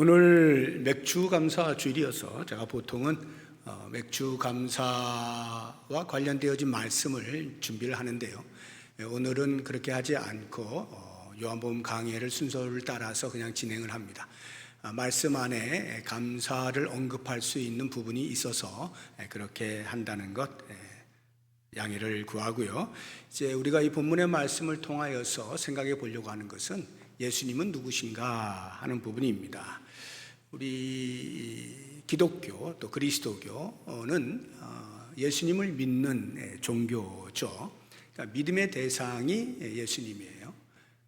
오늘 맥주 감사 주일이어서 제가 보통은 맥주 감사와 관련되어진 말씀을 준비를 하는데요. 오늘은 그렇게 하지 않고 요한복음 강해를 순서를 따라서 그냥 진행을 합니다. 말씀 안에 감사를 언급할 수 있는 부분이 있어서 그렇게 한다는 것 양해를 구하고요. 이제 우리가 이 본문의 말씀을 통하여서 생각해 보려고 하는 것은 예수님은 누구신가 하는 부분입니다. 우리 기독교 또 그리스도교는 예수님을 믿는 종교죠. 그러니까 믿음의 대상이 예수님이에요.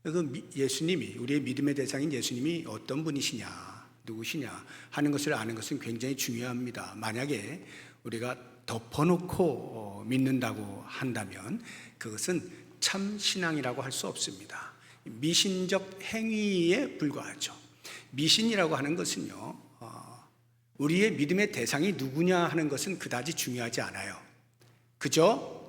그 예수님이, 우리의 믿음의 대상인 예수님이 어떤 분이시냐, 누구시냐 하는 것을 아는 것은 굉장히 중요합니다. 만약에 우리가 덮어놓고 믿는다고 한다면 그것은 참 신앙이라고 할 수 없습니다. 미신적 행위에 불과하죠. 미신이라고 하는 것은요, 우리의 믿음의 대상이 누구냐 하는 것은 그다지 중요하지 않아요. 그저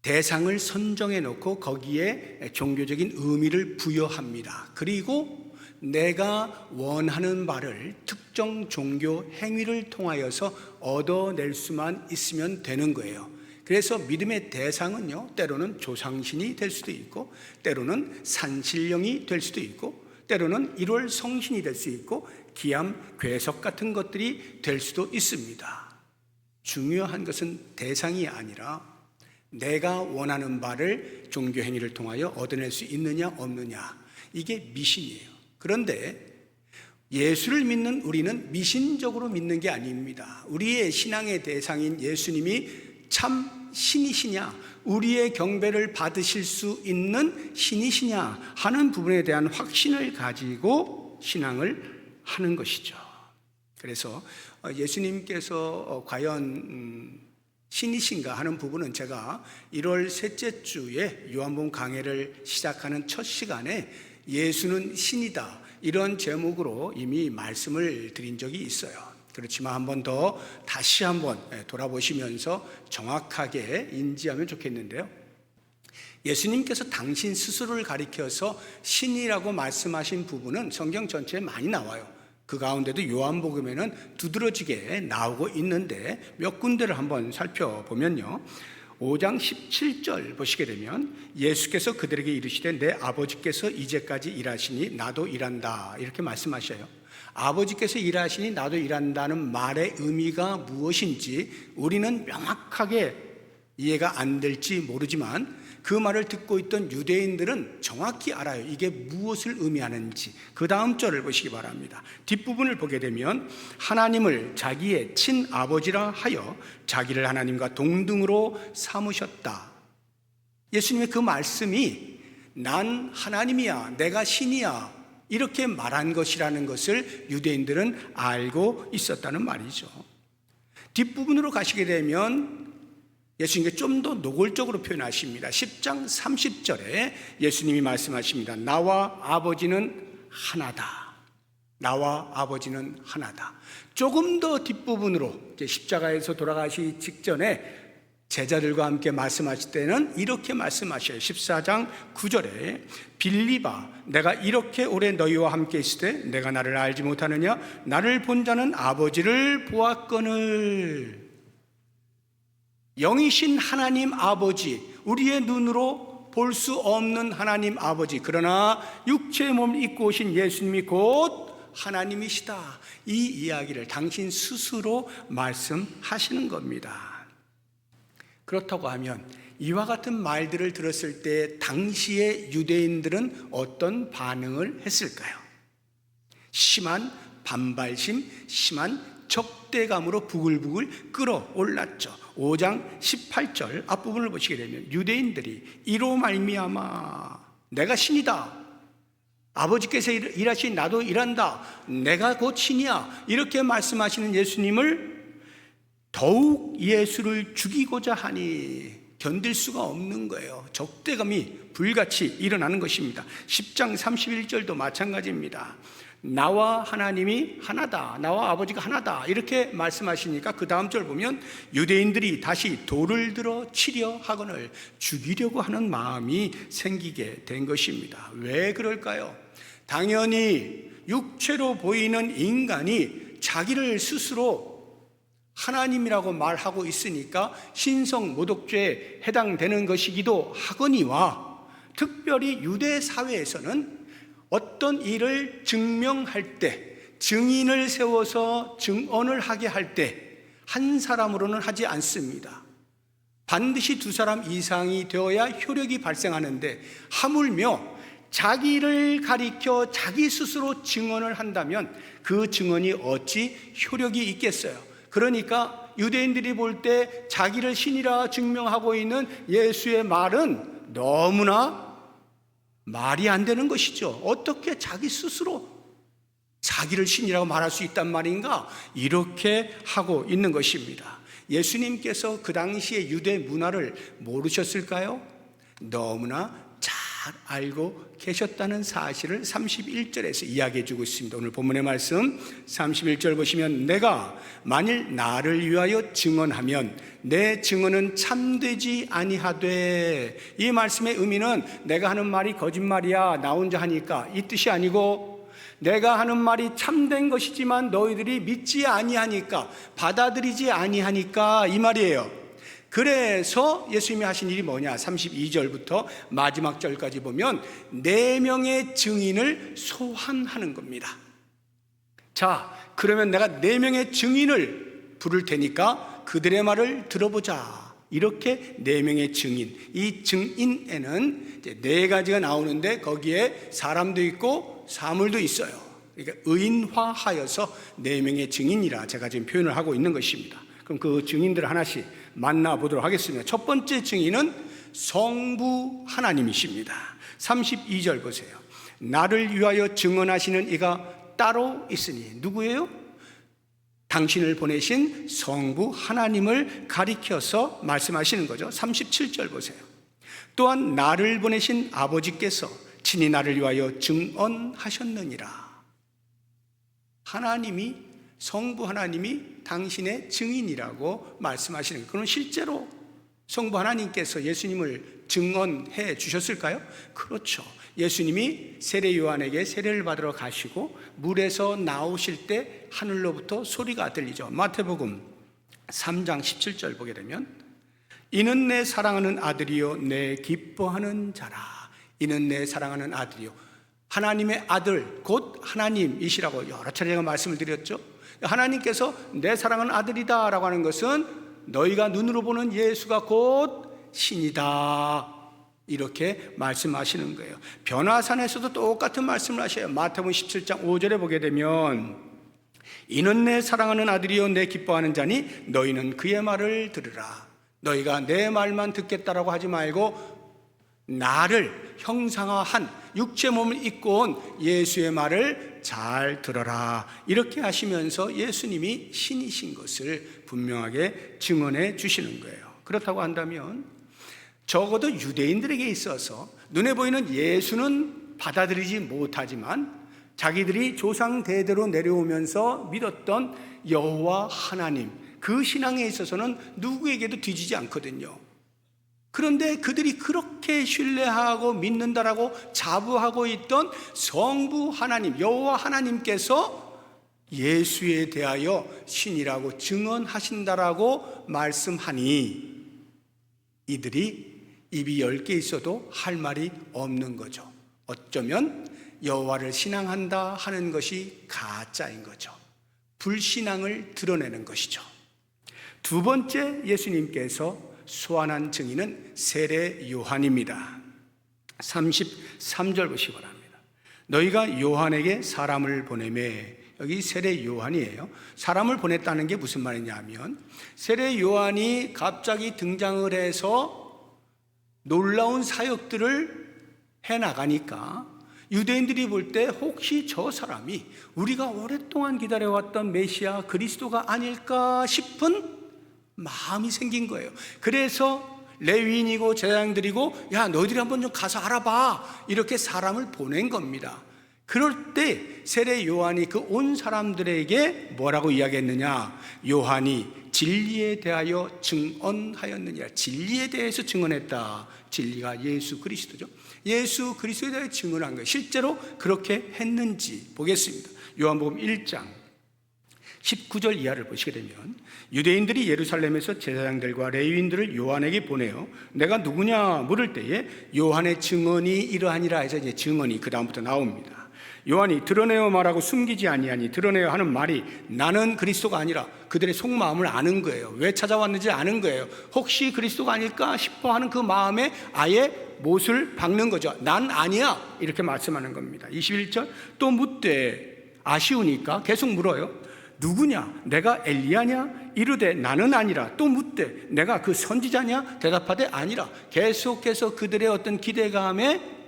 대상을 선정해 놓고 거기에 종교적인 의미를 부여합니다. 그리고 내가 원하는 바를 특정 종교 행위를 통하여서 얻어낼 수만 있으면 되는 거예요. 그래서 믿음의 대상은요, 때로는 조상신이 될 수도 있고, 때로는 산신령이 될 수도 있고, 때로는 1월 성신이 될 수 있고, 기암, 괴석 같은 것들이 될 수도 있습니다. 중요한 것은 대상이 아니라 내가 원하는 바를 종교 행위를 통하여 얻어낼 수 있느냐 없느냐, 이게 미신이에요. 그런데 예수를 믿는 우리는 미신적으로 믿는 게 아닙니다. 우리의 신앙의 대상인 예수님이 참 신이시냐, 우리의 경배를 받으실 수 있는 신이시냐 하는 부분에 대한 확신을 가지고 신앙을 하는 것이죠. 그래서 예수님께서 과연 신이신가 하는 부분은 제가 1월 셋째 주에 요한복음 강해를 시작하는 첫 시간에 예수는 신이다, 이런 제목으로 이미 말씀을 드린 적이 있어요. 그렇지만 한 번 더 다시 한번 돌아보시면서 정확하게 인지하면 좋겠는데요. 예수님께서 당신 스스로를 가리켜서 신이라고 말씀하신 부분은 성경 전체에 많이 나와요. 그 가운데도 요한복음에는 두드러지게 나오고 있는데 몇 군데를 한번 살펴보면요, 5장 17절 보시게 되면 예수께서 그들에게 이르시되 내 아버지께서 이제까지 일하시니 나도 일한다, 이렇게 말씀하셔요. 아버지께서 일하시니 나도 일한다는 말의 의미가 무엇인지 우리는 명확하게 이해가 안 될지 모르지만 그 말을 듣고 있던 유대인들은 정확히 알아요. 이게 무엇을 의미하는지. 그 다음 절을 보시기 바랍니다. 뒷부분을 보게 되면 하나님을 자기의 친아버지라 하여 자기를 하나님과 동등으로 삼으셨다. 예수님의 그 말씀이 난 하나님이야, 내가 신이야, 이렇게 말한 것이라는 것을 유대인들은 알고 있었다는 말이죠. 뒷부분으로 가시게 되면 예수님께 좀 더 노골적으로 표현하십니다. 10장 30절에 예수님이 말씀하십니다. 나와 아버지는 하나다. 나와 아버지는 하나다. 조금 더 뒷부분으로 이제 십자가에서 돌아가시기 직전에 제자들과 함께 말씀하실 때는 이렇게 말씀하셔요. 14장 9절에 빌립아, 내가 이렇게 오래 너희와 함께 있을 때 내가 나를 알지 못하느냐? 나를 본 자는 아버지를 보았거늘. 영이신 하나님 아버지, 우리의 눈으로 볼 수 없는 하나님 아버지, 그러나 육체의 몸을 입고 오신 예수님이 곧 하나님이시다, 이 이야기를 당신 스스로 말씀하시는 겁니다. 그렇다고 하면 이와 같은 말들을 들었을 때 당시의 유대인들은 어떤 반응을 했을까요? 심한 반발심, 심한 적대감으로 부글부글 끓어올랐죠. 5장 18절 앞부분을 보시게 되면 유대인들이 이로 말미암아 내가 신이다, 아버지께서 일하시니 나도 일한다, 내가 곧 신이야, 이렇게 말씀하시는 예수님을 더욱 예수를 죽이고자 하니 견딜 수가 없는 거예요. 적대감이 불같이 일어나는 것입니다. 10장 31절도 마찬가지입니다. 나와 하나님이 하나다, 나와 아버지가 하나다, 이렇게 말씀하시니까 그 다음 절 보면 유대인들이 다시 돌을 들어 치려 하거늘 죽이려고 하는 마음이 생기게 된 것입니다. 왜 그럴까요? 당연히 육체로 보이는 인간이 자기를 스스로 하나님이라고 말하고 있으니까 신성모독죄에 해당되는 것이기도 하거니와, 특별히 유대 사회에서는 어떤 일을 증명할 때, 증인을 세워서 증언을 하게 할 때 한 사람으로는 하지 않습니다. 반드시 두 사람 이상이 되어야 효력이 발생하는데, 하물며 자기를 가리켜 자기 스스로 증언을 한다면 그 증언이 어찌 효력이 있겠어요? 그러니까 유대인들이 볼 때 자기를 신이라 증명하고 있는 예수의 말은 너무나 말이 안 되는 것이죠. 어떻게 자기 스스로 자기를 신이라고 말할 수 있단 말인가? 이렇게 하고 있는 것입니다. 예수님께서 그 당시의 유대 문화를 모르셨을까요? 너무나 잘 알고 계셨다는 사실을 31절에서 이야기해 주고 있습니다. 오늘 본문의 말씀 31절 보시면, 내가 만일 나를 위하여 증언하면 내 증언은 참되지 아니하되, 이 말씀의 의미는 내가 하는 말이 거짓말이야, 나 혼자 하니까, 이 뜻이 아니고, 내가 하는 말이 참된 것이지만 너희들이 믿지 아니하니까, 받아들이지 아니하니까, 이 말이에요. 그래서 예수님이 하신 일이 뭐냐? 32절부터 마지막 절까지 보면 4명의 증인을 소환하는 겁니다. 자, 그러면 내가 4명의 증인을 부를 테니까 그들의 말을 들어보자. 이렇게 4명의 증인, 이 증인에는 이제 4가지가 나오는데 거기에 사람도 있고 사물도 있어요. 그러니까 의인화하여서 4명의 증인이라 제가 지금 표현을 하고 있는 것입니다. 그럼 그 증인들을 하나씩 만나보도록 하겠습니다. 첫 번째 증인은 성부 하나님이십니다. 32절 보세요. 나를 위하여 증언하시는 이가 따로 있으니, 누구예요? 당신을 보내신 성부 하나님을 가리켜서 말씀하시는 거죠. 37절 보세요. 또한 나를 보내신 아버지께서 친히 나를 위하여 증언하셨느니라. 하나님이, 성부 하나님이 당신의 증인이라고 말씀하시는 거예요. 그럼 실제로 성부 하나님께서 예수님을 증언해 주셨을까요? 그렇죠. 예수님이 세례 요한에게 세례를 받으러 가시고 물에서 나오실 때 하늘로부터 소리가 들리죠. 마태복음 3장 17절 보게 되면, 이는 내 사랑하는 아들이요 내 기뻐하는 자라. 이는 내 사랑하는 아들이요. 하나님의 아들 곧 하나님이시라고 여러 차례 제가 말씀을 드렸죠. 하나님께서 내 사랑하는 아들이다 라고 하는 것은 너희가 눈으로 보는 예수가 곧 신이다, 이렇게 말씀하시는 거예요. 변화산에서도 똑같은 말씀을 하셔요. 마태복음 17장 5절에 보게 되면, 이는 내 사랑하는 아들이요 내 기뻐하는 자니 너희는 그의 말을 들으라. 너희가 내 말만 듣겠다라고 하지 말고 나를 형상화한 육체 몸을 입고 온 예수의 말을 잘 들어라, 이렇게 하시면서 예수님이 신이신 것을 분명하게 증언해 주시는 거예요. 그렇다고 한다면 적어도 유대인들에게 있어서 눈에 보이는 예수는 받아들이지 못하지만 자기들이 조상 대대로 내려오면서 믿었던 여호와 하나님, 그 신앙에 있어서는 누구에게도 뒤지지 않거든요. 그런데 그들이 그렇게 신뢰하고 믿는다라고 자부하고 있던 성부 하나님, 여호와 하나님께서 예수에 대하여 신이라고 증언하신다라고 말씀하니 이들이 입이 10개 있어도 할 말이 없는 거죠. 어쩌면 여호와를 신앙한다 하는 것이 가짜인 거죠. 불신앙을 드러내는 것이죠. 두 번째 예수님께서 소환한 증인은 세례 요한입니다. 33절 보시기 바랍니다. 너희가 요한에게 사람을 보내매, 여기 세례 요한이에요. 사람을 보냈다는 게 무슨 말이냐 하면, 세례 요한이 갑자기 등장을 해서 놀라운 사역들을 해나가니까 유대인들이 볼 때 혹시 저 사람이 우리가 오랫동안 기다려왔던 메시아 그리스도가 아닐까 싶은 마음이 생긴 거예요. 그래서 레위인이고 제사장들이고 야 너희들이 한번 좀 가서 알아봐, 이렇게 사람을 보낸 겁니다. 그럴 때 세례 요한이 그 온 사람들에게 뭐라고 이야기했느냐, 요한이 진리에 대하여 증언하였느니라. 진리에 대해서 증언했다. 진리가 예수 그리스도죠. 예수 그리스도에 대해 증언한 거예요. 실제로 그렇게 했는지 보겠습니다. 요한복음 1장 19절 이하를 보시게 되면 유대인들이 예루살렘에서 제사장들과 레위인들을 요한에게 보내어 내가 누구냐 물을 때에 요한의 증언이 이러하니라 해서 이제 증언이 그 다음부터 나옵니다. 요한이 드러내어 말하고 숨기지 아니하니 드러내어 하는 말이 나는 그리스도가 아니라 그들의 속마음을 아는 거예요. 왜 찾아왔는지 아는 거예요. 혹시 그리스도가 아닐까 싶어 하는 그 마음에 아예 못을 박는 거죠. 난 아니야 이렇게 말씀하는 겁니다. 21절 또 묻되 아쉬우니까 계속 물어요. 누구냐? 내가 엘리야냐? 이르되 나는 아니라. 또 묻되 내가 그 선지자냐? 대답하되 아니라. 계속해서 그들의 어떤 기대감에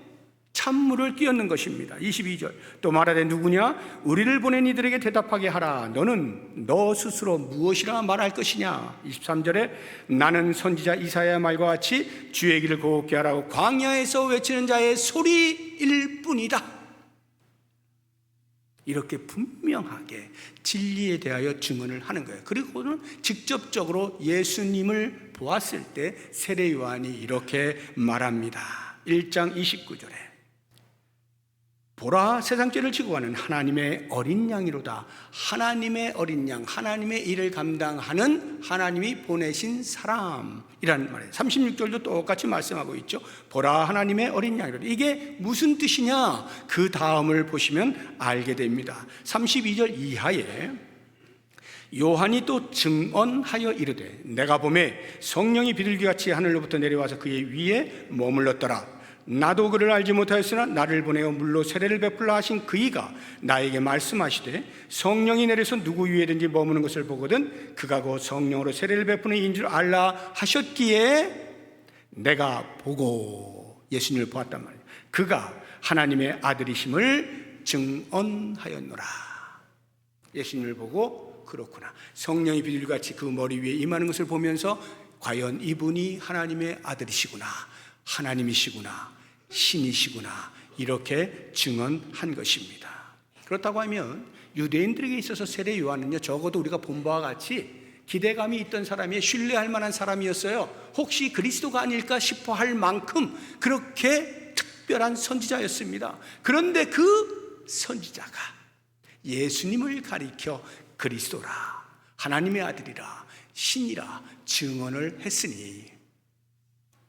찬물을 끼얹는 것입니다. 22절 또 말하되 누구냐? 우리를 보낸 이들에게 대답하게 하라. 너는 너 스스로 무엇이라 말할 것이냐? 23절에 나는 선지자 이사야의 말과 같이 주의 길을 곱게 하라고 광야에서 외치는 자의 소리일 뿐이다. 이렇게 분명하게 진리에 대하여 증언을 하는 거예요. 그리고는 직접적으로 예수님을 보았을 때 세례 요한이 이렇게 말합니다. 1장 29절에 보라 세상 죄를 지고 가는 하나님의 어린 양이로다. 하나님의 어린 양, 하나님의 일을 감당하는 하나님이 보내신 사람이라는 말이에요. 36절도 똑같이 말씀하고 있죠. 보라 하나님의 어린 양이로다. 이게 무슨 뜻이냐? 그 다음을 보시면 알게 됩니다. 32절 이하에 요한이 또 증언하여 이르되 내가 보매 성령이 비둘기같이 하늘로부터 내려와서 그의 위에 머물렀더라. 나도 그를 알지 못하였으나 나를 보내어 물로 세례를 베풀라 하신 그이가 나에게 말씀하시되 성령이 내려서 누구 위에든지 머무는 것을 보거든 그가 곧 성령으로 세례를 베푸는 이인 줄 알라 하셨기에 내가 보고 예수님을 보았단 말이에요. 그가 하나님의 아들이심을 증언하였노라. 예수님을 보고 그렇구나, 성령이 비둘기같이 그 머리 위에 임하는 것을 보면서 과연 이분이 하나님의 아들이시구나, 하나님이시구나, 신이시구나, 이렇게 증언한 것입니다. 그렇다고 하면 유대인들에게 있어서 세례 요한은요, 적어도 우리가 본 바와 같이 기대감이 있던 사람이, 신뢰할 만한 사람이었어요. 혹시 그리스도가 아닐까 싶어 할 만큼 그렇게 특별한 선지자였습니다. 그런데 그 선지자가 예수님을 가리켜 그리스도라, 하나님의 아들이라, 신이라 증언을 했으니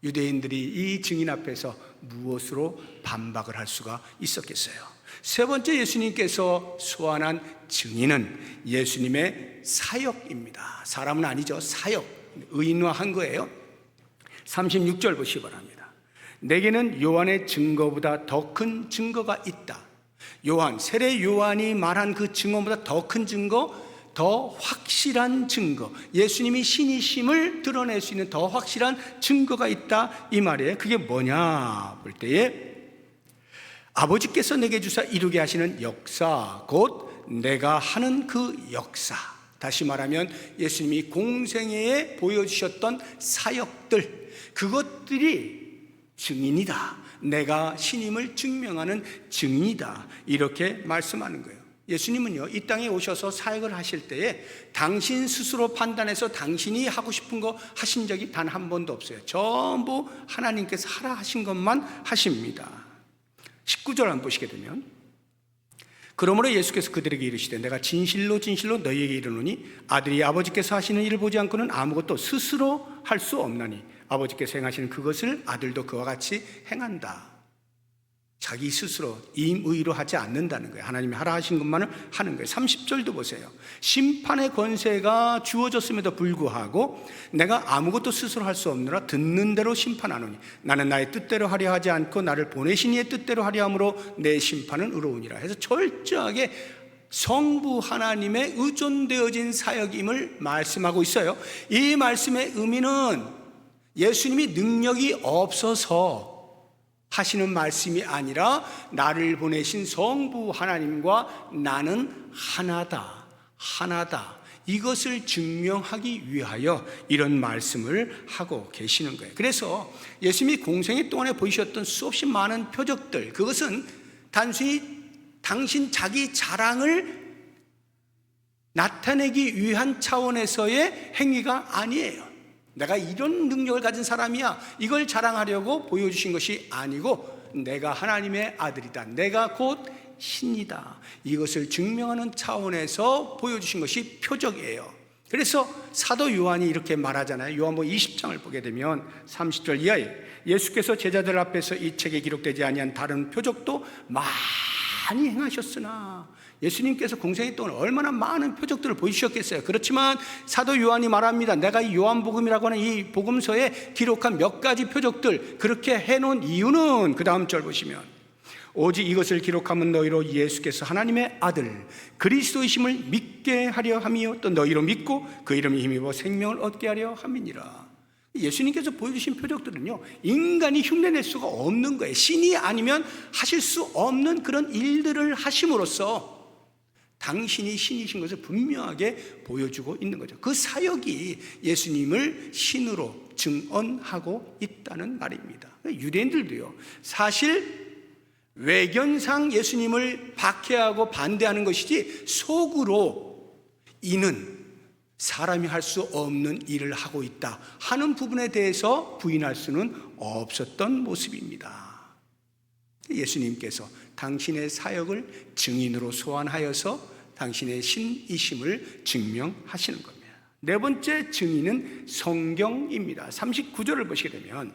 유대인들이 이 증인 앞에서 무엇으로 반박을 할 수가 있었겠어요? 세 번째 예수님께서 소환한 증인은 예수님의 사역입니다. 사람은 아니죠. 사역, 의인화한 거예요. 36절 보시기 바랍니다. 내게는 요한의 증거보다 더 큰 증거가 있다. 요한, 세례 요한이 말한 그 증거보다 더 큰 증거, 더 확실한 증거, 예수님이 신이심을 드러낼 수 있는 더 확실한 증거가 있다, 이 말이에요. 그게 뭐냐 볼 때에 아버지께서 내게 주사 이루게 하시는 역사, 곧 내가 하는 그 역사. 다시 말하면 예수님이 공생애에 보여주셨던 사역들, 그것들이 증인이다, 내가 신임을 증명하는 증인이다, 이렇게 말씀하는 거예요. 예수님은요, 이 땅에 오셔서 사역을 하실 때에 당신 스스로 판단해서 당신이 하고 싶은 거 하신 적이 단 한 번도 없어요. 전부 하나님께서 하라 하신 것만 하십니다. 19절 한번 보시게 되면 그러므로 예수께서 그들에게 이르시되 내가 진실로 진실로 너희에게 이르노니 아들이 아버지께서 하시는 일을 보지 않고는 아무것도 스스로 할 수 없나니 아버지께서 행하시는 그것을 아들도 그와 같이 행한다. 자기 스스로 임의로 하지 않는다는 거예요. 하나님이 하라 하신 것만을 하는 거예요. 30절도 보세요. 심판의 권세가 주어졌음에도 불구하고 내가 아무것도 스스로 할 수 없느라 듣는 대로 심판하노니 나는 나의 뜻대로 하려 하지 않고 나를 보내신 이의 뜻대로 하려 함으로 내 심판은 의로우니라 해서 철저하게 성부 하나님의 의존되어진 사역임을 말씀하고 있어요. 이 말씀의 의미는 예수님이 능력이 없어서 하시는 말씀이 아니라 나를 보내신 성부 하나님과 나는 하나다, 하나다, 이것을 증명하기 위하여 이런 말씀을 하고 계시는 거예요. 그래서 예수님이 공생애 동안에 보이셨던 수없이 많은 표적들, 그것은 단순히 당신 자기 자랑을 나타내기 위한 차원에서의 행위가 아니에요. 내가 이런 능력을 가진 사람이야, 이걸 자랑하려고 보여주신 것이 아니고 내가 하나님의 아들이다, 내가 곧 신이다, 이것을 증명하는 차원에서 보여주신 것이 표적이에요. 그래서 사도 요한이 이렇게 말하잖아요. 요한복음 20장을 보게 되면 30절 이하에 예수께서 제자들 앞에서 이 책에 기록되지 아니한 다른 표적도 많이 행하셨으나, 예수님께서 공생애 동안 얼마나 많은 표적들을 보여주셨겠어요. 그렇지만 사도 요한이 말합니다. 내가 이 요한복음이라고 하는 이 복음서에 기록한 몇 가지 표적들, 그렇게 해놓은 이유는 그 다음 절 보시면, 오직 이것을 기록하면 너희로 예수께서 하나님의 아들 그리스도이심을 믿게 하려 함이요 또 너희로 믿고 그 이름에 힘입어 생명을 얻게 하려 함이니라. 예수님께서 보여주신 표적들은요, 인간이 흉내낼 수가 없는 거예요. 신이 아니면 하실 수 없는 그런 일들을 하심으로써 당신이 신이신 것을 분명하게 보여주고 있는 거죠. 그 사역이 예수님을 신으로 증언하고 있다는 말입니다. 유대인들도요, 사실 외견상 예수님을 박해하고 반대하는 것이지 속으로 이는 사람이 할 수 없는 일을 하고 있다 하는 부분에 대해서 부인할 수는 없었던 모습입니다. 예수님께서 당신의 사역을 증인으로 소환하여서 당신의 신이심을 증명하시는 겁니다. 네 번째 증인은 성경입니다. 39절을 보시게 되면,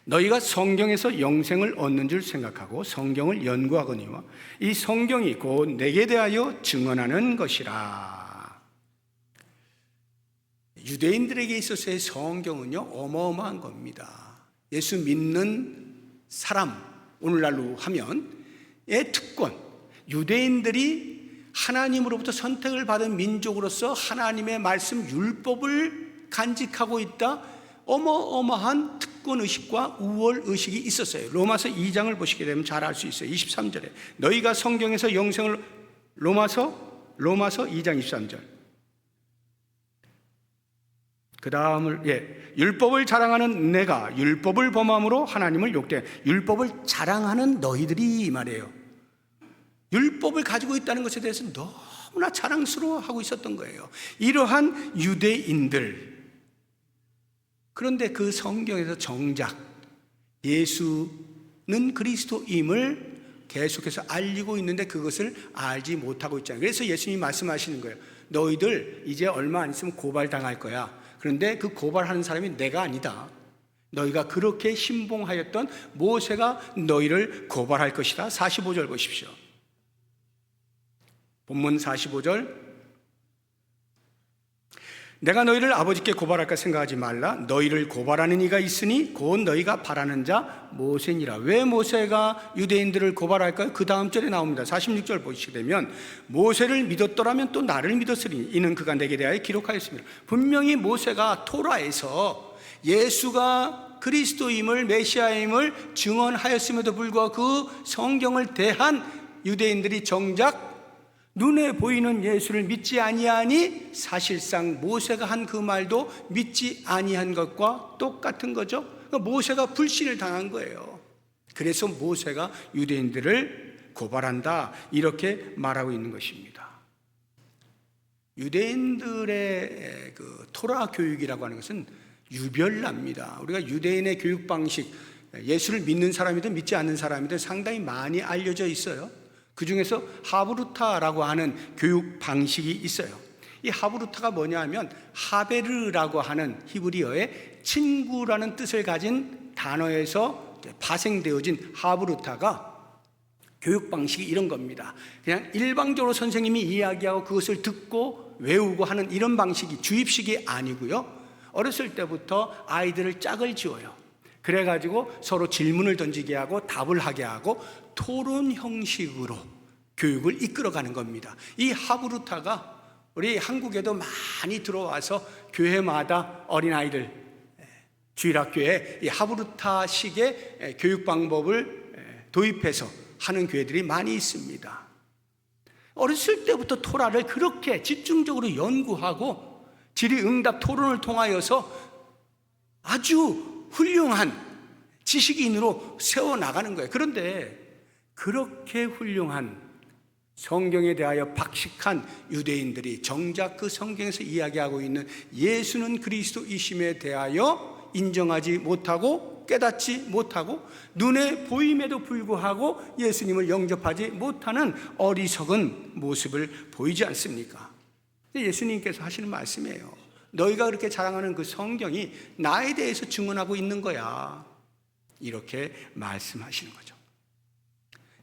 너희가 성경에서 영생을 얻는 줄 생각하고 성경을 연구하거니와 이 성경이 곧 내게 대하여 증언하는 것이라. 유대인들에게 있어서의 성경은요, 어마어마한 겁니다. 예수 믿는 사람, 오늘날로 하면 의 특권, 유대인들이 하나님으로부터 선택을 받은 민족으로서 하나님의 말씀 율법을 간직하고 있다, 어마어마한 특권의식과 우월의식이 있었어요. 로마서 2장을 보시게 되면 잘 알 수 있어요. 23절에 너희가 성경에서 영생을, 로마서 2장 23절, 그 다음을 율법을 자랑하는 내가 율법을 범함으로 하나님을 욕되, 율법을 자랑하는 너희들이 이 말이에요. 율법을 가지고 있다는 것에 대해서 너무나 자랑스러워하고 있었던 거예요, 이러한 유대인들. 그런데 그 성경에서 정작 예수는 그리스도임을 계속해서 알리고 있는데 그것을 알지 못하고 있잖아요. 그래서 예수님이 말씀하시는 거예요. 너희들 이제 얼마 안 있으면 고발당할 거야. 그런데 그 고발하는 사람이 내가 아니다. 너희가 그렇게 신봉하였던 모세가 너희를 고발할 것이다. 45절 보십시오. 본문 45절, 내가 너희를 아버지께 고발할까 생각하지 말라. 너희를 고발하는 이가 있으니 곧 너희가 바라는 자 모세니라. 왜 모세가 유대인들을 고발할까요? 그 다음 절에 나옵니다. 46절 보시게 되면, 모세를 믿었더라면 또 나를 믿었으리니 이는 그가 내게 대하여 기록하였습니다. 분명히 모세가 토라에서 예수가 그리스도임을, 메시아임을 증언하였음에도 불구하고 그 성경을 대한 유대인들이 정작 눈에 보이는 예수를 믿지 아니하니 사실상 모세가 한 그 말도 믿지 아니한 것과 똑같은 거죠. 모세가 불신을 당한 거예요. 그래서 모세가 유대인들을 고발한다, 이렇게 말하고 있는 것입니다. 유대인들의 그 토라 교육이라고 하는 것은 유별납니다. 우리가 유대인의 교육 방식, 예수를 믿는 사람이든 믿지 않는 사람이든 상당히 많이 알려져 있어요. 그 중에서 하브루타라고 하는 교육 방식이 있어요. 이 하브루타가 뭐냐 하면, 하베르라고 하는 히브리어의 친구라는 뜻을 가진 단어에서 파생되어진 하브루타가 교육 방식이 이런 겁니다. 그냥 일방적으로 선생님이 이야기하고 그것을 듣고 외우고 하는 이런 방식이 주입식이 아니고요, 어렸을 때부터 아이들을 짝을 지어요. 그래가지고 서로 질문을 던지게 하고 답을 하게 하고 토론 형식으로 교육을 이끌어가는 겁니다. 이 하브루타가 우리 한국에도 많이 들어와서 교회마다 어린아이들, 주일학교에 이 하브루타식의 교육 방법을 도입해서 하는 교회들이 많이 있습니다. 어렸을 때부터 토라를 그렇게 집중적으로 연구하고 질의응답 토론을 통하여서 아주 훌륭한 지식인으로 세워나가는 거예요. 그런데 그렇게 훌륭한 성경에 대하여 박식한 유대인들이 정작 그 성경에서 이야기하고 있는 예수는 그리스도이심에 대하여 인정하지 못하고 깨닫지 못하고 눈에 보임에도 불구하고 예수님을 영접하지 못하는 어리석은 모습을 보이지 않습니까? 예수님께서 하시는 말씀이에요. 너희가 그렇게 자랑하는 그 성경이 나에 대해서 증언하고 있는 거야. 이렇게 말씀하시는 거죠.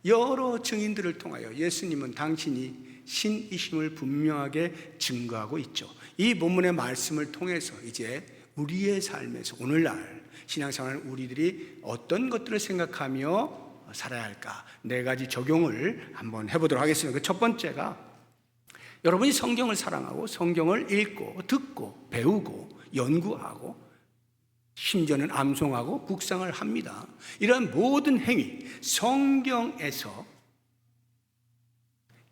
여러 증인들을 통하여 예수님은 당신이 신이심을 분명하게 증거하고 있죠. 이 본문의 말씀을 통해서 이제 우리의 삶에서 오늘날 신앙생활 우리들이 어떤 것들을 생각하며 살아야 할까? 4가지 적용을 한번 해보도록 하겠습니다. 그 첫 번째가 여러분이 성경을 사랑하고 성경을 읽고 듣고 배우고 연구하고 심지어는 암송하고 묵상을 합니다. 이러한 모든 행위, 성경에서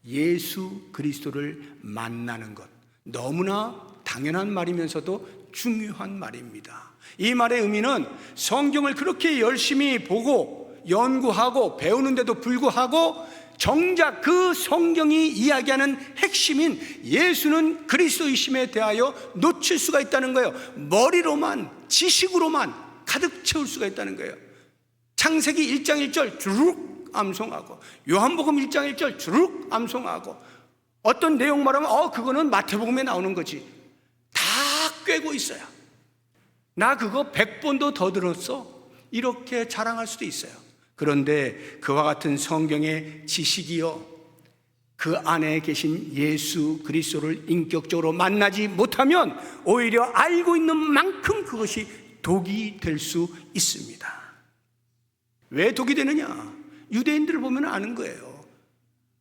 예수 그리스도를 만나는 것, 너무나 당연한 말이면서도 중요한 말입니다. 이 말의 의미는 성경을 그렇게 열심히 보고 연구하고 배우는데도 불구하고 정작 그 성경이 이야기하는 핵심인 예수는 그리스도이심에 대하여 놓칠 수가 있다는 거예요. 머리로만, 지식으로만 가득 채울 수가 있다는 거예요. 창세기 1장 1절 주룩 암송하고 요한복음 1장 1절 주룩 암송하고 어떤 내용 말하면 그거는 마태복음에 나오는 거지. 다 꿰고 있어요. 나 그거 100번도 더 들었어. 이렇게 자랑할 수도 있어요. 그런데 그와 같은 성경의 지식이요, 그 안에 계신 예수 그리스도를 인격적으로 만나지 못하면 오히려 알고 있는 만큼 그것이 독이 될 수 있습니다. 왜 독이 되느냐? 유대인들을 보면 아는 거예요.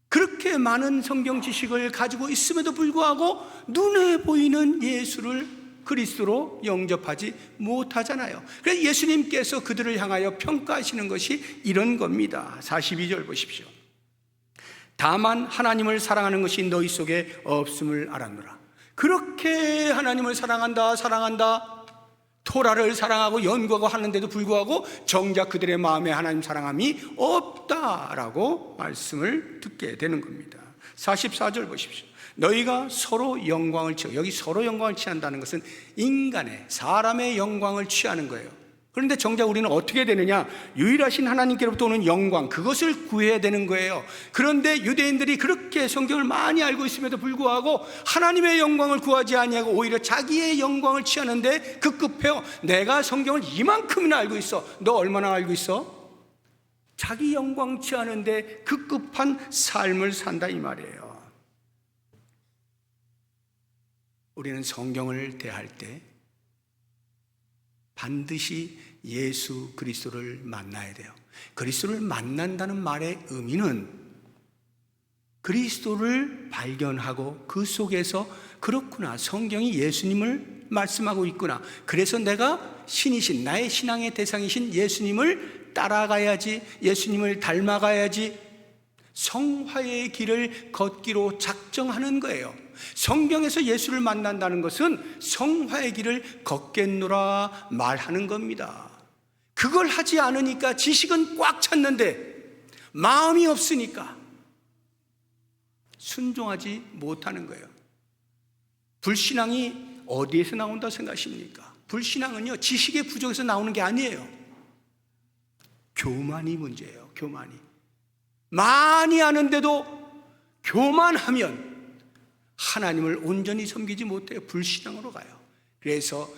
그렇게 많은 성경 지식을 가지고 있음에도 불구하고 눈에 보이는 예수를 그리스도로 영접하지 못하잖아요. 그래서 예수님께서 그들을 향하여 평가하시는 것이 이런 겁니다. 42절 보십시오. 다만 하나님을 사랑하는 것이 너희 속에 없음을 알았노라. 그렇게 하나님을 사랑한다, 토라를 사랑하고 연구하고 하는데도 불구하고 정작 그들의 마음에 하나님 사랑함이 없다라고 말씀을 듣게 되는 겁니다. 44절 보십시오. 너희가 서로 영광을 취하고, 여기 서로 영광을 취한다는 것은 인간의, 사람의 영광을 취하는 거예요. 그런데 정작 우리는 어떻게 되느냐? 유일하신 하나님께로부터 오는 영광, 그것을 구해야 되는 거예요. 그런데 유대인들이 그렇게 성경을 많이 알고 있음에도 불구하고 하나님의 영광을 구하지 아니하고 오히려 자기의 영광을 취하는데 급급해요. 내가 성경을 이만큼이나 알고 있어. 너 얼마나 알고 있어? 자기 영광 취하는데 급급한 삶을 산다 이 말이에요. 우리는 성경을 대할 때 반드시 예수 그리스도를 만나야 돼요. 그리스도를 만난다는 말의 의미는 그리스도를 발견하고 그 속에서 그렇구나, 성경이 예수님을 말씀하고 있구나, 그래서 내가 신이신, 나의 신앙의 대상이신 예수님을 따라가야지, 예수님을 닮아가야지, 성화의 길을 걷기로 작정하는 거예요. 성경에서 예수를 만난다는 것은 성화의 길을 걷겠노라 말하는 겁니다. 그걸 하지 않으니까 지식은 꽉 찼는데 마음이 없으니까 순종하지 못하는 거예요. 불신앙이 어디에서 나온다고 생각하십니까? 불신앙은요, 지식의 부족에서 나오는 게 아니에요. 교만이 문제예요. 교만이. 많이 아는데도 교만하면 하나님을 온전히 섬기지 못해요. 불신앙으로 가요. 그래서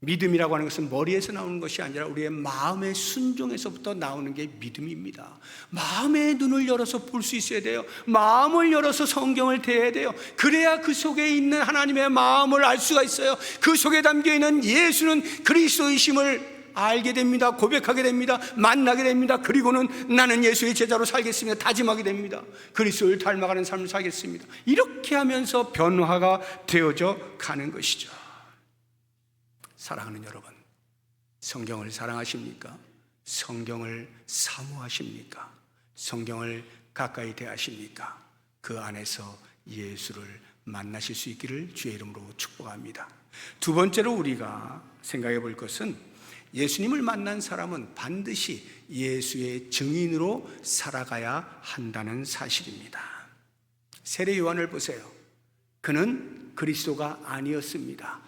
믿음이라고 하는 것은 머리에서 나오는 것이 아니라 우리의 마음의 순종에서부터 나오는 게 믿음입니다. 마음의 눈을 열어서 볼 수 있어야 돼요. 마음을 열어서 성경을 대해야 돼요. 그래야 그 속에 있는 하나님의 마음을 알 수가 있어요. 그 속에 담겨있는 예수는 그리스도이심을 알게 됩니다. 고백하게 됩니다. 만나게 됩니다. 그리고는 나는 예수의 제자로 살겠습니다. 다짐하게 됩니다. 그리스도를 닮아가는 삶을 살겠습니다. 이렇게 하면서 변화가 되어져 가는 것이죠. 사랑하는 여러분, 성경을 사랑하십니까? 성경을 사모하십니까? 성경을 가까이 대하십니까? 그 안에서 예수를 만나실 수 있기를 주의 이름으로 축복합니다. 두 번째로 우리가 생각해 볼 것은 예수님을 만난 사람은 반드시 예수의 증인으로 살아가야 한다는 사실입니다. 세례 요한을 보세요. 그는 그리스도가 아니었습니다.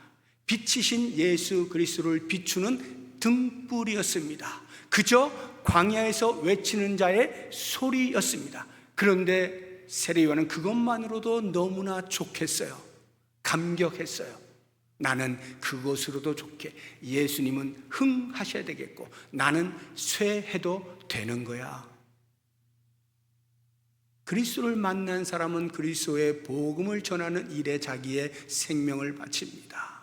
빛이신 예수 그리스도를 비추는 등불이었습니다. 그저 광야에서 외치는 자의 소리였습니다. 그런데 세례요한은 그것만으로도 너무나 좋겠어요. 감격했어요. 나는 그것으로도 좋게 예수님은 흥하셔야 되겠고 나는 쇠해도 되는 거야. 그리스도를 만난 사람은 그리스도의 복음을 전하는 일에 자기의 생명을 바칩니다.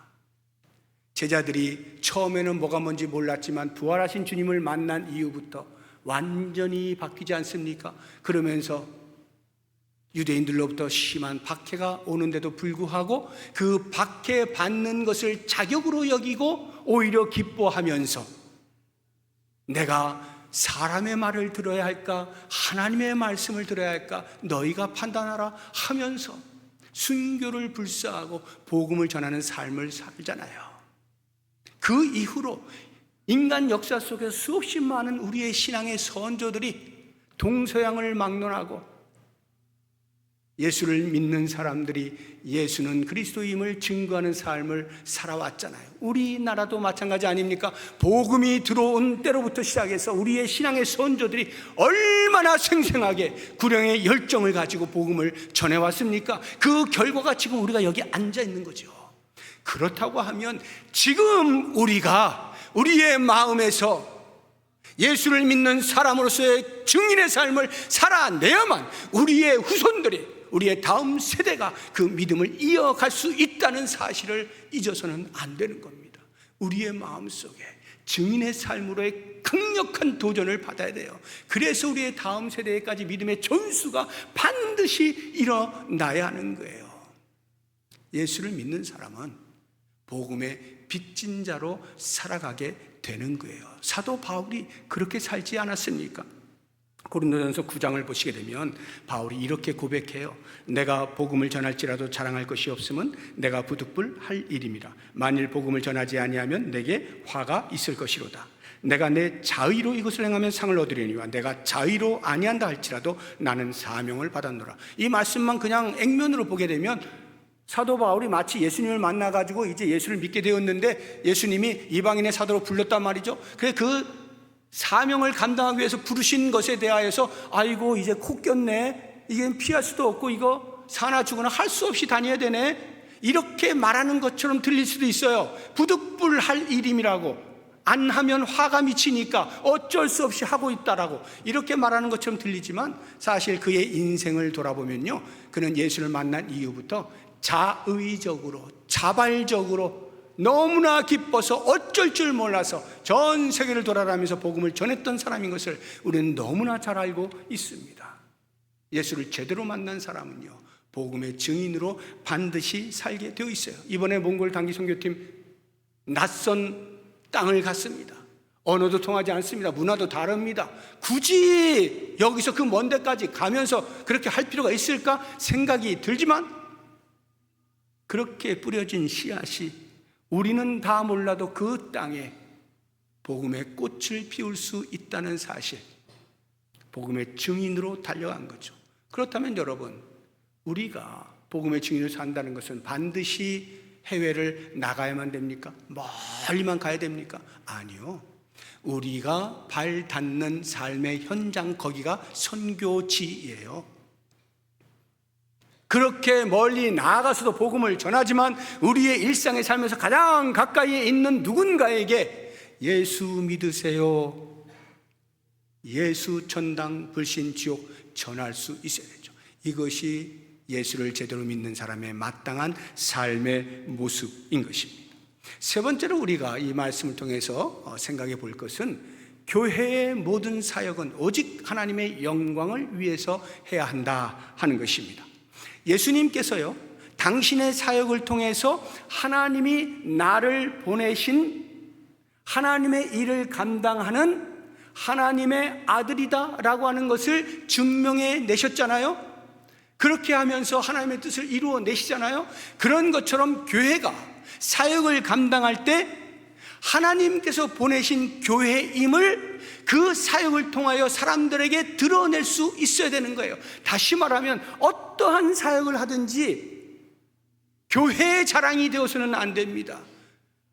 제자들이 처음에는 뭐가 뭔지 몰랐지만 부활하신 주님을 만난 이후부터 완전히 바뀌지 않습니까? 그러면서 유대인들로부터 심한 박해가 오는데도 불구하고 그 박해 받는 것을 자격으로 여기고 오히려 기뻐하면서 내가 사람의 말을 들어야 할까 하나님의 말씀을 들어야 할까 너희가 판단하라 하면서 순교를 불사하고 복음을 전하는 삶을 살잖아요. 그 이후로 인간 역사 속에서 수없이 많은 우리의 신앙의 선조들이 동서양을 막론하고 예수를 믿는 사람들이 예수는 그리스도임을 증거하는 삶을 살아왔잖아요. 우리나라도 마찬가지 아닙니까? 복음이 들어온 때로부터 시작해서 우리의 신앙의 선조들이 얼마나 생생하게 구령의 열정을 가지고 복음을 전해왔습니까? 그 결과가 지금 우리가 여기 앉아 있는 거죠. 그렇다고 하면 지금 우리가 우리의 마음에서 예수를 믿는 사람으로서의 증인의 삶을 살아내야만 우리의 후손들이 우리의 다음 세대가 그 믿음을 이어갈 수 있다는 사실을 잊어서는 안 되는 겁니다. 우리의 마음속에 증인의 삶으로의 강력한 도전을 받아야 돼요. 그래서 우리의 다음 세대까지 믿음의 전수가 반드시 일어나야 하는 거예요. 예수를 믿는 사람은 복음의 빚진 자로 살아가게 되는 거예요. 사도 바울이 그렇게 살지 않았습니까? 고린도전서 9장을 보시게 되면 바울이 이렇게 고백해요. 내가 복음을 전할지라도 자랑할 것이 없음은 내가 부득불 할 일임이라. 만일 복음을 전하지 아니하면 내게 화가 있을 것이로다. 내가 내 자의로 이것을 행하면 상을 얻으려니와 내가 자의로 아니한다 할지라도 나는 사명을 받았노라. 이 말씀만 그냥 액면으로 보게 되면 사도 바울이 마치 예수님을 만나가지고 이제 예수를 믿게 되었는데 예수님이 이방인의 사도로 불렀단 말이죠. 그래서 그 사명을 감당하기 위해서 부르신 것에 대하여서 아이고 이제 코 꼈네, 이게 피할 수도 없고 이거 사나 죽으나 할 수 없이 다녀야 되네, 이렇게 말하는 것처럼 들릴 수도 있어요. 부득불할 일임이라고, 안 하면 화가 미치니까 어쩔 수 없이 하고 있다라고 이렇게 말하는 것처럼 들리지만 사실 그의 인생을 돌아보면요, 그는 예수를 만난 이후부터 자의적으로 자발적으로 너무나 기뻐서 어쩔 줄 몰라서 전 세계를 돌아다니면서 복음을 전했던 사람인 것을 우리는 너무나 잘 알고 있습니다. 예수를 제대로 만난 사람은요, 복음의 증인으로 반드시 살게 되어 있어요. 이번에 몽골 단기 선교팀 낯선 땅을 갔습니다. 언어도 통하지 않습니다. 문화도 다릅니다. 굳이 여기서 그 먼 데까지 가면서 그렇게 할 필요가 있을까 생각이 들지만 그렇게 뿌려진 씨앗이 우리는 다 몰라도 그 땅에 복음의 꽃을 피울 수 있다는 사실, 복음의 증인으로 달려간 거죠. 그렇다면 여러분, 우리가 복음의 증인으로 산다는 것은 반드시 해외를 나가야만 됩니까? 멀리만 가야 됩니까? 아니요. 우리가 발 닿는 삶의 현장, 거기가 선교지예요. 그렇게 멀리 나아가서도 복음을 전하지만 우리의 일상의 삶에서 가장 가까이에 있는 누군가에게 예수 믿으세요, 예수 천당 불신 지옥 전할 수 있어야 되죠. 이것이 예수를 제대로 믿는 사람의 마땅한 삶의 모습인 것입니다. 세 번째로 우리가 이 말씀을 통해서 생각해 볼 것은 교회의 모든 사역은 오직 하나님의 영광을 위해서 해야 한다 하는 것입니다. 예수님께서요, 당신의 사역을 통해서 하나님이 나를 보내신 하나님의 일을 감당하는 하나님의 아들이다라고 하는 것을 증명해 내셨잖아요. 그렇게 하면서 하나님의 뜻을 이루어내시잖아요. 그런 것처럼 교회가 사역을 감당할 때 하나님께서 보내신 교회임을 그 사역을 통하여 사람들에게 드러낼 수 있어야 되는 거예요. 다시 말하면 어떠한 사역을 하든지 교회의 자랑이 되어서는 안 됩니다.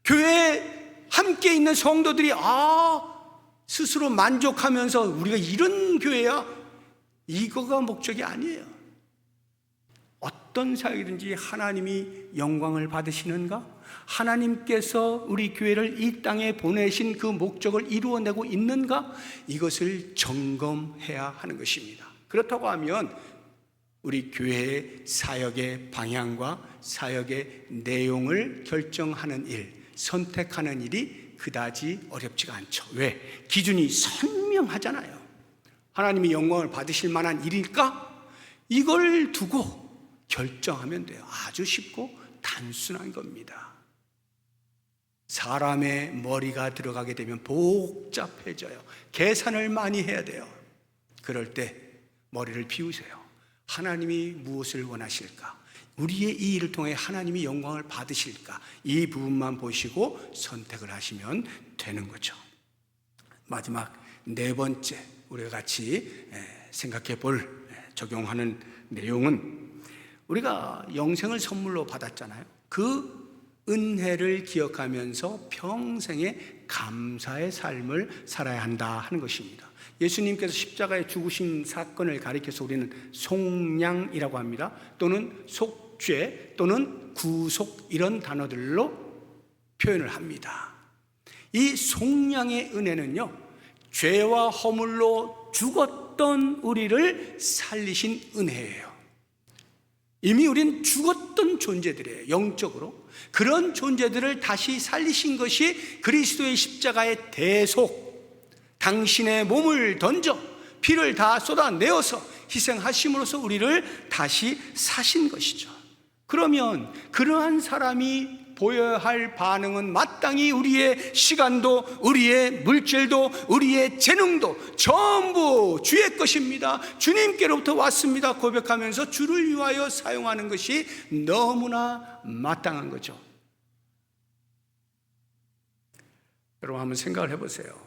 교회 함께 있는 성도들이 스스로 만족하면서 우리가 이런 교회야, 이거가 목적이 아니에요. 어떤 사역이든지 하나님이 영광을 받으시는가? 하나님께서 우리 교회를 이 땅에 보내신 그 목적을 이루어내고 있는가? 이것을 점검해야 하는 것입니다. 그렇다고 하면 우리 교회의 사역의 방향과 사역의 내용을 결정하는 일, 선택하는 일이 그다지 어렵지가 않죠. 왜? 기준이 선명하잖아요. 하나님이 영광을 받으실 만한 일일까? 이걸 두고 결정하면 돼요. 아주 쉽고 단순한 겁니다. 사람의 머리가 들어가게 되면 복잡해져요. 계산을 많이 해야 돼요. 그럴 때 머리를 비우세요. 하나님이 무엇을 원하실까? 우리의 이 일을 통해 하나님이 영광을 받으실까? 이 부분만 보시고 선택을 하시면 되는 거죠. 마지막 네 번째 우리가 같이 생각해 볼 적용하는 내용은, 우리가 영생을 선물로 받았잖아요. 그 은혜를 기억하면서 평생의 감사의 삶을 살아야 한다 하는 것입니다. 예수님께서 십자가에 죽으신 사건을 가리켜서 우리는 속량이라고 합니다. 또는 속죄 또는 구속, 이런 단어들로 표현을 합니다. 이 속량의 은혜는요, 죄와 허물로 죽었던 우리를 살리신 은혜예요. 이미 우린 죽었던 존재들이에요. 영적으로. 그런 존재들을 다시 살리신 것이 그리스도의 십자가의 대속, 당신의 몸을 던져 피를 다 쏟아내어서 희생하심으로써 우리를 다시 사신 것이죠. 그러면 그러한 사람이 보여야 할 반응은 마땅히 우리의 시간도, 우리의 물질도, 우리의 재능도 전부 주의 것입니다, 주님께로부터 왔습니다 고백하면서 주를 위하여 사용하는 것이 너무나 마땅한 거죠. 여러분 한번 생각을 해보세요.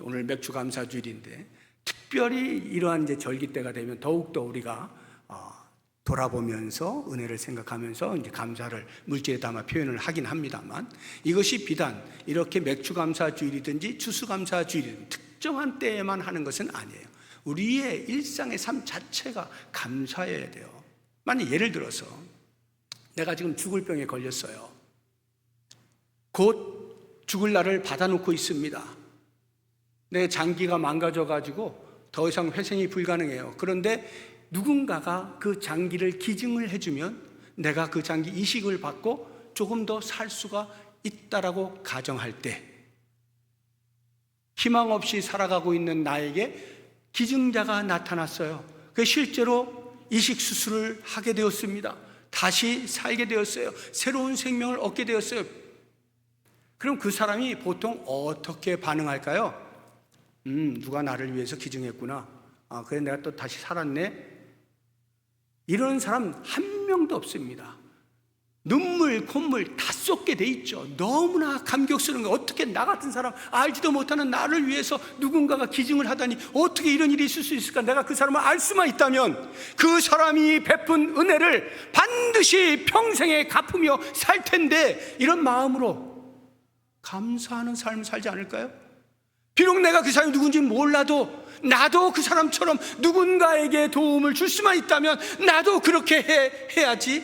오늘 맥주 감사 주일인데 특별히 이러한 이제 절기 때가 되면 더욱더 우리가 돌아보면서 은혜를 생각하면서 이제 감사를 물질에 담아 표현을 하긴 합니다만, 이것이 비단 이렇게 맥주 감사 주일이든지 추수 감사 주일이든 특정한 때에만 하는 것은 아니에요. 우리의 일상의 삶 자체가 감사해야 돼요. 만약 예를 들어서 내가 지금 죽을 병에 걸렸어요. 곧 죽을 날을 받아놓고 있습니다. 내 장기가 망가져가지고 더 이상 회생이 불가능해요. 그런데 누군가가 그 장기를 기증을 해주면 내가 그 장기 이식을 받고 조금 더 살 수가 있다라고 가정할 때, 희망 없이 살아가고 있는 나에게 기증자가 나타났어요. 그 실제로 이식 수술을 하게 되었습니다. 다시 살게 되었어요. 새로운 생명을 얻게 되었어요. 그럼 그 사람이 보통 어떻게 반응할까요? 누가 나를 위해서 기증했구나. 그래 내가 또 다시 살았네. 이런 사람 한 명도 없습니다. 눈물, 콧물 다 쏟게 돼 있죠. 너무나 감격스러운 거예요. 어떻게 나 같은 사람, 알지도 못하는 나를 위해서 누군가가 기증을 하다니 어떻게 이런 일이 있을 수 있을까? 내가 그 사람을 알 수만 있다면 그 사람이 베푼 은혜를 반드시 평생에 갚으며 살 텐데, 이런 마음으로 감사하는 삶을 살지 않을까요? 비록 내가 그 사람이 누군지 몰라도 나도 그 사람처럼 누군가에게 도움을 줄 수만 있다면 나도 그렇게 해야지,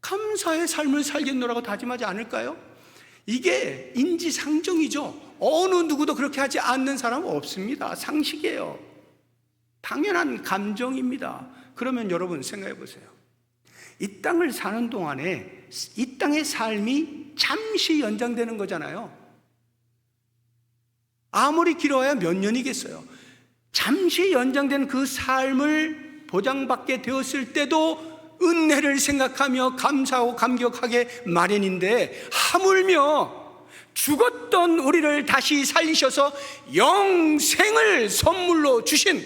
감사의 삶을 살겠노라고 다짐하지 않을까요? 이게 인지상정이죠. 어느 누구도 그렇게 하지 않는 사람은 없습니다. 상식이에요. 당연한 감정입니다. 그러면 여러분 생각해 보세요. 이 땅을 사는 동안에 이 땅의 삶이 잠시 연장되는 거잖아요. 아무리 길어야 몇 년이겠어요. 잠시 연장된 그 삶을 보장받게 되었을 때도 은혜를 생각하며 감사하고 감격하게 마련인데, 하물며 죽었던 우리를 다시 살리셔서 영생을 선물로 주신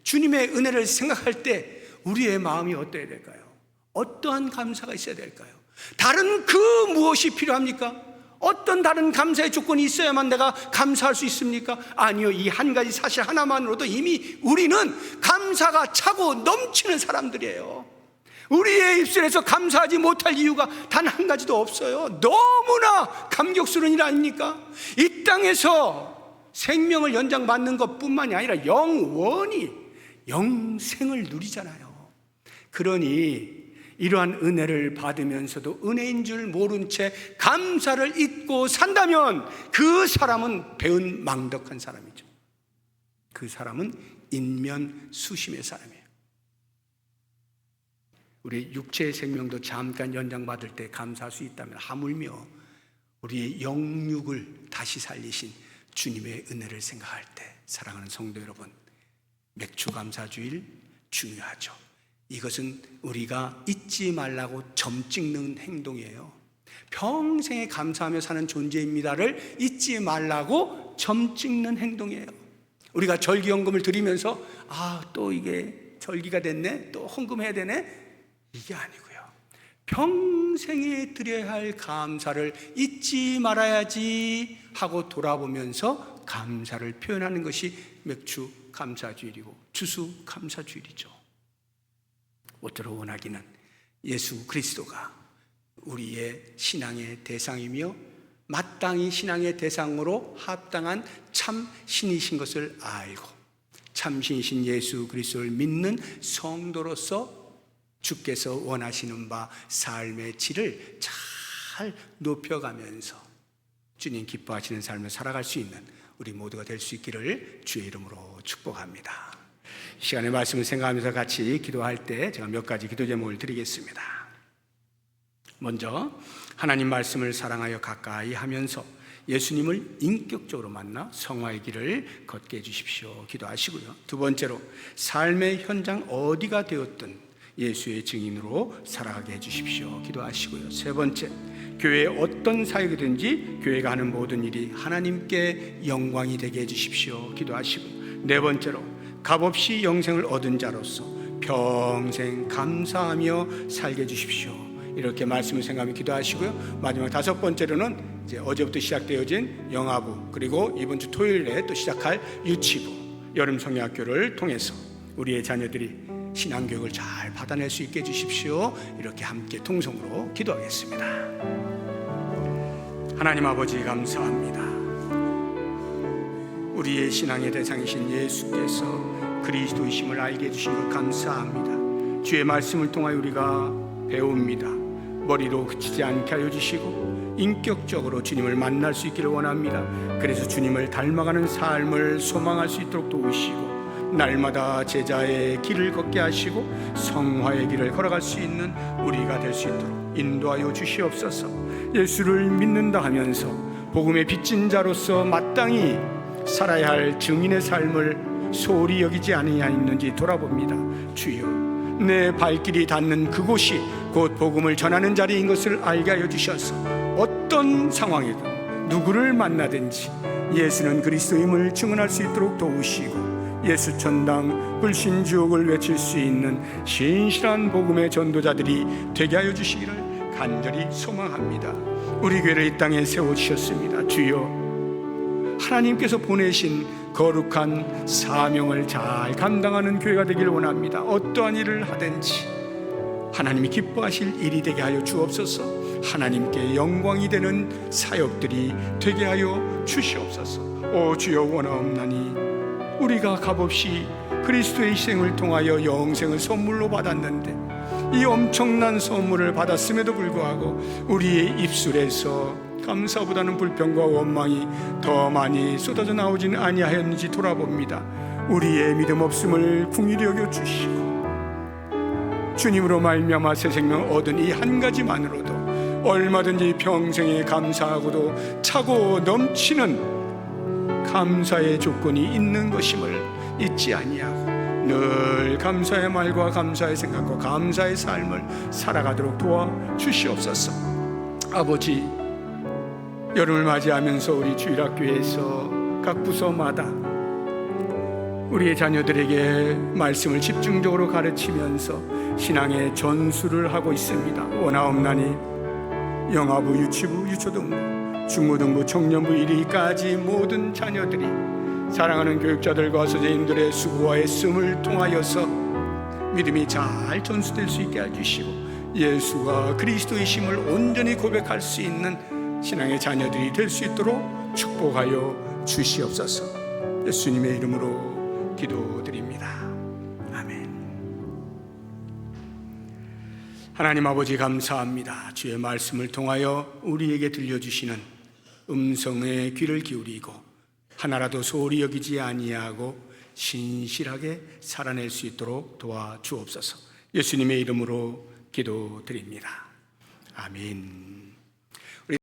주님의 은혜를 생각할 때 우리의 마음이 어떠해야 될까요? 어떠한 감사가 있어야 될까요? 다른 그 무엇이 필요합니까? 어떤 다른 감사의 조건이 있어야만 내가 감사할 수 있습니까? 아니요. 이 한 가지 사실 하나만으로도 이미 우리는 감사가 차고 넘치는 사람들이에요. 우리의 입술에서 감사하지 못할 이유가 단 한 가지도 없어요. 너무나 감격스러운 일 아닙니까? 이 땅에서 생명을 연장받는 것뿐만이 아니라 영원히 영생을 누리잖아요. 그러니 이러한 은혜를 받으면서도 은혜인 줄 모른 채 감사를 잊고 산다면 그 사람은 배은망덕한 사람이죠. 그 사람은 인면수심의 사람이에요. 우리 육체의 생명도 잠깐 연장받을 때 감사할 수 있다면 하물며 우리의 영육을 다시 살리신 주님의 은혜를 생각할 때, 사랑하는 성도 여러분, 맥주감사주일 중요하죠. 이것은 우리가 잊지 말라고 점 찍는 행동이에요. 평생에 감사하며 사는 존재입니다를 잊지 말라고 점 찍는 행동이에요. 우리가 절기헌금을 드리면서 또 이게 절기가 됐네, 또 헌금해야 되네, 이게 아니고요. 평생에 드려야 할 감사를 잊지 말아야지 하고 돌아보면서 감사를 표현하는 것이 맥주감사주일이고 추수감사주일이죠. 모쪼록 원하기는 예수 그리스도가 우리의 신앙의 대상이며 마땅히 신앙의 대상으로 합당한 참 신이신 것을 알고 참신이신 예수 그리스도를 믿는 성도로서 주께서 원하시는 바 삶의 질을 잘 높여가면서 주님 기뻐하시는 삶을 살아갈 수 있는 우리 모두가 될 수 있기를 주의 이름으로 축복합니다. 이 시간에 말씀을 생각하면서 같이 기도할 때 제가 몇 가지 기도 제목을 드리겠습니다. 먼저 하나님 말씀을 사랑하여 가까이 하면서 예수님을 인격적으로 만나 성화의 길을 걷게 해주십시오. 기도하시고요. 두 번째로 삶의 현장 어디가 되었든 예수의 증인으로 살아가게 해주십시오. 기도하시고요. 세 번째, 교회의 어떤 사역이든지 교회가 하는 모든 일이 하나님께 영광이 되게 해주십시오. 기도하시고요. 네 번째로 값없이 영생을 얻은 자로서 평생 감사하며 살게 해주십시오. 이렇게 말씀을 생각하며 기도하시고요. 마지막 다섯 번째로는 이제 어제부터 시작되어진 영아부, 그리고 이번 주 토요일에 또 시작할 유치부, 여름 성경학교를 통해서 우리의 자녀들이 신앙교육을 잘 받아낼 수 있게 해주십시오. 이렇게 함께 통성으로 기도하겠습니다. 하나님 아버지 감사합니다. 우리의 신앙의 대상이신 예수께서 그리스도이심을 알게 해주신 것 감사합니다. 주의 말씀을 통하여 우리가 배웁니다. 머리로 그치지 않게 하여 주시고 인격적으로 주님을 만날 수 있기를 원합니다. 그래서 주님을 닮아가는 삶을 소망할 수 있도록 도우시고 날마다 제자의 길을 걷게 하시고 성화의 길을 걸어갈 수 있는 우리가 될 수 있도록 인도하여 주시옵소서. 예수를 믿는다 하면서 복음의 빚진 자로서 마땅히 살아야 할 증인의 삶을 소홀히 여기지 아니하였는지 돌아봅니다. 주여, 내 발길이 닿는 그곳이 곧 복음을 전하는 자리인 것을 알게 하여 주셔서 어떤 상황이든 누구를 만나든지 예수는 그리스도임을 증언할 수 있도록 도우시고 예수 천당 불신주옥을 외칠 수 있는 신실한 복음의 전도자들이 되게 하여 주시기를 간절히 소망합니다. 우리 교회를 이 땅에 세워주셨습니다. 주여, 하나님께서 보내신 거룩한 사명을 잘 감당하는 교회가 되기를 원합니다. 어떠한 일을 하든지 하나님이 기뻐하실 일이 되게 하여 주옵소서. 하나님께 영광이 되는 사역들이 되게 하여 주시옵소서. 오 주여, 원하옵나니 우리가 값없이 그리스도의 희생을 통하여 영생을 선물로 받았는데 이 엄청난 선물을 받았음에도 불구하고 우리의 입술에서 감사보다는 불평과 원망이 더 많이 쏟아져 나오지는 아니하였는지 돌아봅니다. 우리의 믿음 없음을 긍휼히 여겨 주시고 주님으로 말미암아 새 생명 얻은 이 한 가지만으로도 얼마든지 평생에 감사하고도 차고 넘치는 감사의 조건이 있는 것임을 잊지 아니하고 늘 감사의 말과 감사의 생각과 감사의 삶을 살아가도록 도와주시옵소서. 아버지, 여름을 맞이하면서 우리 주일학교에서 각 부서마다 우리의 자녀들에게 말씀을 집중적으로 가르치면서 신앙의 전수를 하고 있습니다. 원하옵나니 영아부, 유치부, 유초등부, 중고등부, 청년부 1위까지 모든 자녀들이 사랑하는 교육자들과 선생님들의 수고와 애씀을 통하여서 믿음이 잘 전수될 수 있게 해주시고 예수가 그리스도이심을 온전히 고백할 수 있는 신앙의 자녀들이 될 수 있도록 축복하여 주시옵소서. 예수님의 이름으로 기도드립니다. 아멘. 하나님 아버지 감사합니다. 주의 말씀을 통하여 우리에게 들려주시는 음성의 귀를 기울이고 하나라도 소홀히 여기지 아니하고 신실하게 살아낼 수 있도록 도와주옵소서. 예수님의 이름으로 기도드립니다. 아멘.